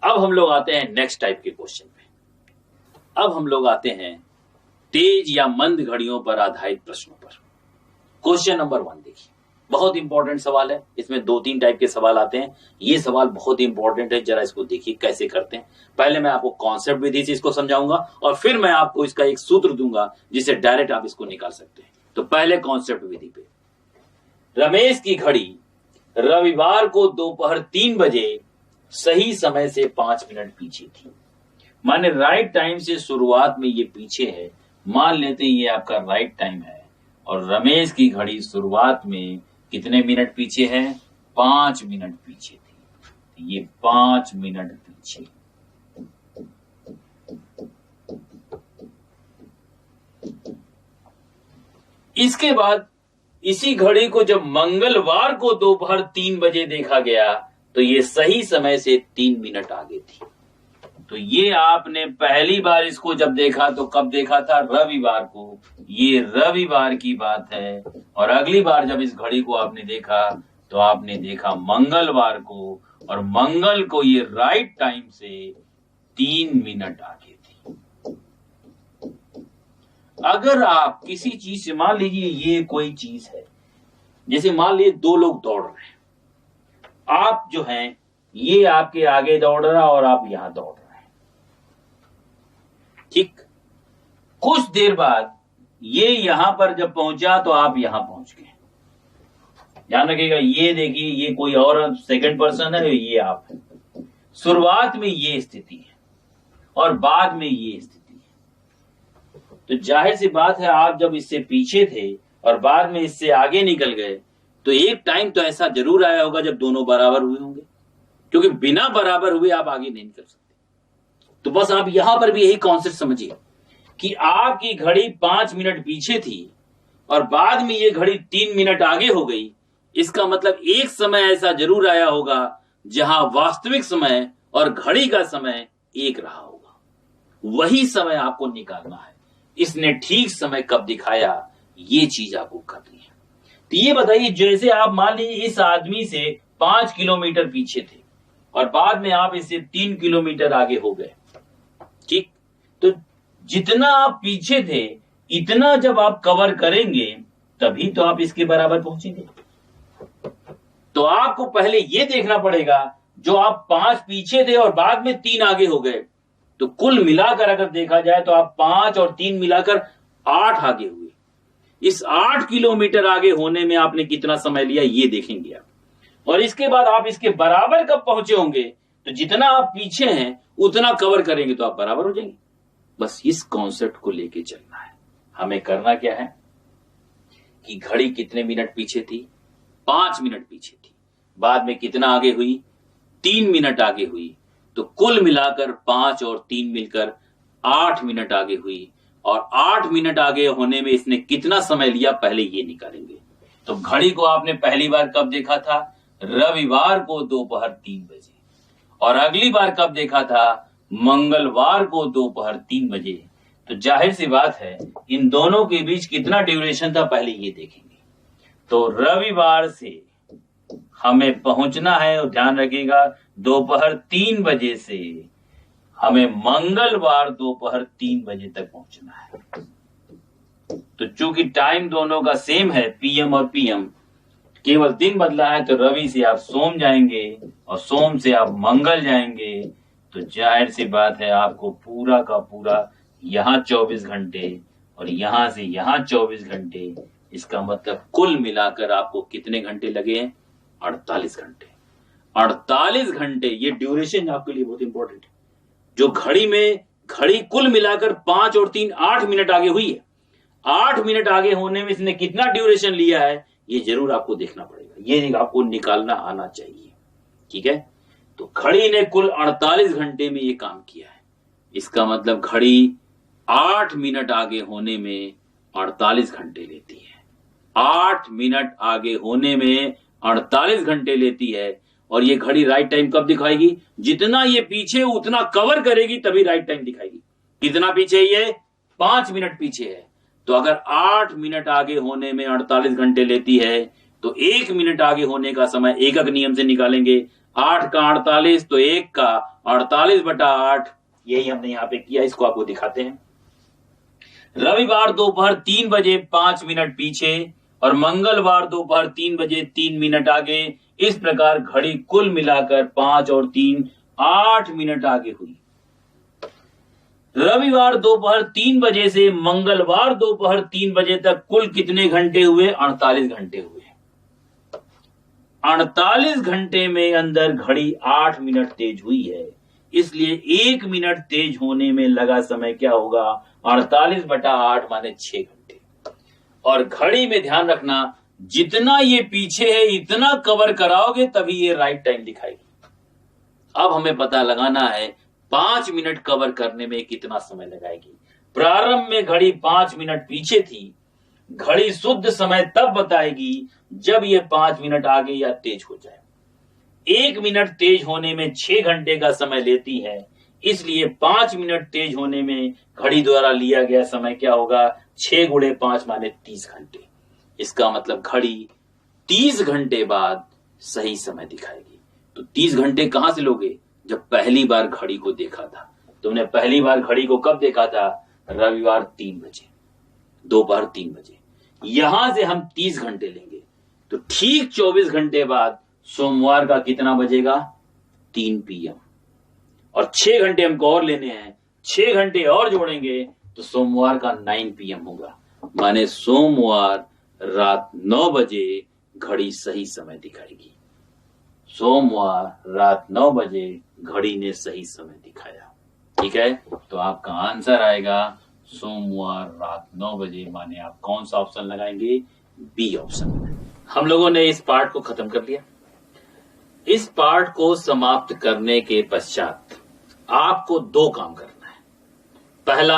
अब हम लोग आते हैं नेक्स्ट टाइप के क्वेश्चन पे। अब हम लोग आते हैं तेज या मंद घड़ियों पर आधारित प्रश्नों पर। क्वेश्चन नंबर 1 देखिए, बहुत इंपॉर्टेंट सवाल है। इसमें 2-3 टाइप के सवाल आते हैं। ये सवाल बहुत इंपॉर्टेंट है, जरा इसको देखिए कैसे करते हैं। पहले मैं आपको कॉन्सेप्ट विधि से इसको समझाऊंगा और फिर मैं आपको इसका एक सूत्र दूंगा जिससे डायरेक्ट आप इसको निकाल सकते हैं। तो पहले कॉन्सेप्ट विधि पे, रमेश की घड़ी रविवार को दोपहर 3 बजे सही समय से 5 मिनट पीछे थी। माने राइट टाइम से शुरुआत में ये पीछे है। मान लेते हैं ये आपका राइट टाइम है और रमेश की घड़ी शुरुआत में कितने मिनट पीछे है? 5 मिनट पीछे थी। ये 5 मिनट पीछे। इसके बाद इसी घड़ी को जब मंगलवार को दोपहर 3 बजे देखा गया तो ये सही समय से 3 मिनट आगे थी। तो ये आपने पहली बार इसको जब देखा तो कब देखा था? रविवार को। ये रविवार की बात है। और अगली बार जब इस घड़ी को आपने देखा तो आपने देखा मंगलवार को, और मंगल को ये राइट टाइम से 3 मिनट आगे थी। अगर आप किसी चीज से, मान लीजिए ये कोई चीज है, जैसे मान लीजिए 2 लोग दौड़ रहे हैं, आप जो हैं ये आपके आगे दौड़ रहा और आप यहां दौड़ रहे हैं, ठीक। कुछ देर बाद ये यहां पर जब पहुंचा तो आप यहां पहुंच गए। ध्यान रखिएगा, ये देखिए ये कोई और सेकंड पर्सन है, ये आप है। शुरुआत में ये स्थिति है और बाद में ये स्थिति है। तो जाहिर सी बात है, आप जब इससे पीछे थे और बाद में इससे आगे निकल गए तो एक टाइम तो ऐसा जरूर आया होगा जब दोनों बराबर हुए होंगे, क्योंकि बिना बराबर हुए आप आगे नहीं निकल सकते। तो बस आप यहां पर भी यही कॉन्सेप्ट समझिए कि आपकी घड़ी 5 मिनट पीछे थी और बाद में ये घड़ी 3 मिनट आगे हो गई। इसका मतलब एक समय ऐसा जरूर आया होगा जहां वास्तविक समय और घड़ी का समय एक रहा होगा। वही समय आपको निकालना है। इसने ठीक समय कब दिखाया, ये चीज आपको करनी है। तो ये बताइए, जैसे आप मान लीजिए इस आदमी से 5 किलोमीटर पीछे थे और बाद में आप इससे 3 किलोमीटर आगे हो गए, ठीक। तो जितना आप पीछे थे इतना जब आप कवर करेंगे तभी तो आप इसके बराबर पहुंचेंगे। तो आपको पहले ये देखना पड़ेगा, जो आप 5 पीछे थे और बाद में 3 आगे हो गए, तो कुल मिलाकर अगर देखा जाए तो आप 5 और 3 मिलाकर 8 आगे हुए। इस 8 किलोमीटर आगे होने में आपने कितना समय लिया ये देखेंगे आप, और इसके बाद आप इसके बराबर कब पहुंचे होंगे। तो जितना आप पीछे हैं उतना कवर करेंगे तो आप बराबर हो जाएंगे। बस इस कॉन्सेप्ट को लेके चलना है। हमें करना क्या है कि घड़ी कितने मिनट पीछे थी? 5 मिनट पीछे थी। बाद में कितना आगे हुई? 3 मिनट आगे हुई। तो कुल मिलाकर 5 और 3 मिलकर 8 मिनट आगे हुई। और 8 मिनट आगे होने में इसने कितना समय लिया, पहले ये निकालेंगे। तो घड़ी को आपने पहली बार कब देखा था? रविवार को दोपहर 3 बजे। और अगली बार कब देखा था? मंगलवार को दोपहर 3 बजे। तो जाहिर सी बात है इन दोनों के बीच कितना ड्यूरेशन था, पहले ये देखेंगे। तो रविवार से हमें पहुंचना है, और ध्यान रखिएगा दोपहर 3 बजे से हमें मंगलवार दोपहर 3 बजे तक पहुंचना है। तो चूंकि टाइम दोनों का सेम है, पीएम और पीएम, केवल दिन बदला है, तो रवि से आप सोम जाएंगे और सोम से आप मंगल जाएंगे। तो जाहिर सी बात है आपको पूरा का पूरा यहां 24 घंटे और यहां से यहां 24 घंटे, इसका मतलब कुल मिलाकर आपको कितने घंटे लगे हैं? 48 घंटे। 48 घंटे, ये ड्यूरेशन आपके लिए बहुत इंपॉर्टेंट है। जो घड़ी में घड़ी कुल मिलाकर 5 और 3 8 मिनट आगे हुई है। 8 मिनट आगे होने में इसने कितना ड्यूरेशन लिया है ये जरूर आपको देखना पड़ेगा, ये आपको निकालना आना चाहिए, ठीक है। तो घड़ी ने कुल 48 घंटे में ये काम किया है। इसका मतलब घड़ी 8 मिनट आगे होने में 48 घंटे लेती है। 8 मिनट आगे होने में 48 घंटे लेती है। और ये घड़ी राइट टाइम कब दिखाएगी? जितना ये पीछे उतना कवर करेगी तभी राइट टाइम दिखाएगी। कितना पीछे? ये 5 मिनट पीछे है। तो अगर 8 मिनट आगे होने में 48 घंटे लेती है तो 1 मिनट आगे होने का समय एकक नियम से निकालेंगे। 8 का 48 तो 1 का 48/8, यही हमने यहाँ पे किया, इसको आपको दिखाते हैं। रविवार दोपहर 3 बजे 5 मिनट पीछे और मंगलवार दोपहर 3 बजे 3 मिनट आगे। इस प्रकार घड़ी कुल मिलाकर 5 और 3 8 मिनट आगे हुई। रविवार दोपहर 3 बजे से मंगलवार दोपहर 3 बजे तक कुल कितने घंटे हुए? 48 घंटे हुए। 48 घंटे में अंदर घड़ी 8 मिनट तेज हुई है, इसलिए 1 मिनट तेज होने में लगा समय क्या होगा? 48/8 माने 6 घंटे। और घड़ी में ध्यान रखना, जितना ये पीछे है इतना कवर कराओगे तभी ये राइट टाइम दिखाएगी। अब हमें पता लगाना है 5 मिनट कवर करने में कितना समय लगाएगी। प्रारंभ में घड़ी 5 मिनट पीछे थी, घड़ी शुद्ध समय तब बताएगी जब ये 5 मिनट आगे या तेज हो जाए। 1 मिनट तेज होने में 6 घंटे का समय लेती है, इसलिए 5 मिनट तेज होने में घड़ी द्वारा लिया गया समय क्या होगा? 6 × 5 माने 30 घंटे। इसका मतलब घड़ी 30 घंटे बाद सही समय दिखाएगी। तो 30 घंटे कहां से लोगे? जब पहली बार घड़ी को देखा था। तुमने पहली बार घड़ी को कब देखा था? रविवार 3 बजे, दोपहर 3 बजे। यहां से हम 30 घंटे लेंगे, तो ठीक 24 घंटे बाद सोमवार का कितना बजेगा? 3 PM। और 6 घंटे हमको और लेने हैं, 6 घंटे और जोड़ेंगे तो सोमवार का 9 PM होगा। माने सोमवार रात 9 बजे घड़ी सही समय दिखाएगी। सोमवार रात 9 बजे घड़ी ने सही समय दिखाया। ठीक है, तो आपका आंसर आएगा सोमवार रात 9 बजे। माने आप कौन सा ऑप्शन लगाएंगे? B option. हम लोगों ने इस पार्ट को खत्म कर लिया। इस पार्ट को समाप्त करने के पश्चात आपको 2 काम करना है। पहला,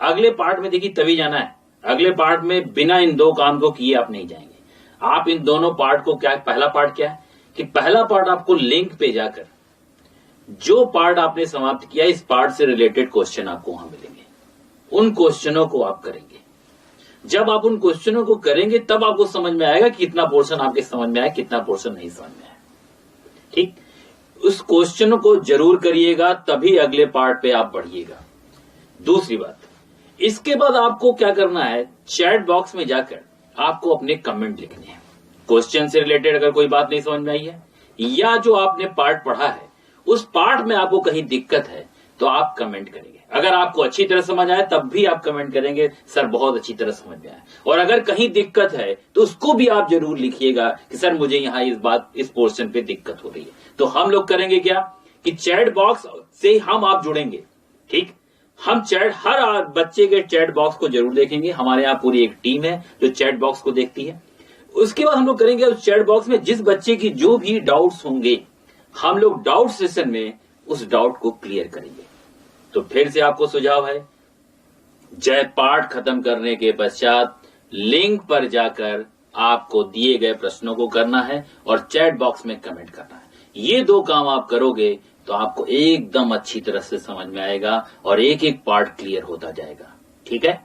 अगले पार्ट में देखिए तभी जाना है। अगले पार्ट में बिना इन 2 काम को किए आप नहीं जाएंगे। आप इन दोनों पार्ट को क्या, पहला पार्ट क्या है कि पहला पार्ट आपको लिंक पे जाकर जो पार्ट आपने समाप्त किया, इस पार्ट से रिलेटेड क्वेश्चन आपको वहां मिलेंगे। उन क्वेश्चनों को आप करेंगे। जब आप उन क्वेश्चनों को करेंगे तब आपको समझ में आएगा कि कितना पोर्शन आपके समझ में आया, कितना पोर्शन नहीं समझ में आया। ठीक, उस क्वेश्चन को जरूर करिएगा, तभी अगले पार्ट पे आप बढ़िएगा। दूसरी बात, इसके बाद आपको क्या करना है? चैट बॉक्स में जाकर आपको अपने कमेंट लिखने हैं। क्वेश्चन से रिलेटेड अगर कोई बात नहीं समझ में आई है या जो आपने पार्ट पढ़ा है उस पार्ट में आपको कहीं दिक्कत है तो आप कमेंट करेंगे। अगर आपको अच्छी तरह समझ आए तब भी आप कमेंट करेंगे सर बहुत अच्छी तरह समझ में आया। और अगर कहीं दिक्कत है तो उसको भी आप जरूर लिखिएगा कि सर मुझे यहाँ इस पोर्शन पे दिक्कत हो रही है। तो हम लोग करेंगे क्या कि चैट बॉक्स से हम आप जुड़ेंगे। ठीक, हम हर बच्चे के चैट बॉक्स को जरूर देखेंगे। हमारे यहाँ पूरी एक टीम है जो चैट बॉक्स को देखती है। उसके बाद हम लोग करेंगे उस चैट बॉक्स में जिस बच्चे की जो भी डाउट्स होंगे, हम लोग डाउट सेशन में उस डाउट को क्लियर करेंगे। तो फिर से आपको सुझाव है, जय पाठ खत्म करने के पश्चात लिंक पर जाकर आपको दिए गए प्रश्नों को करना है और चैट बॉक्स में कमेंट करना है। ये 2 काम आप करोगे तो आपको एकदम अच्छी तरह से समझ में आएगा और एक एक पार्ट क्लियर होता जाएगा। ठीक है।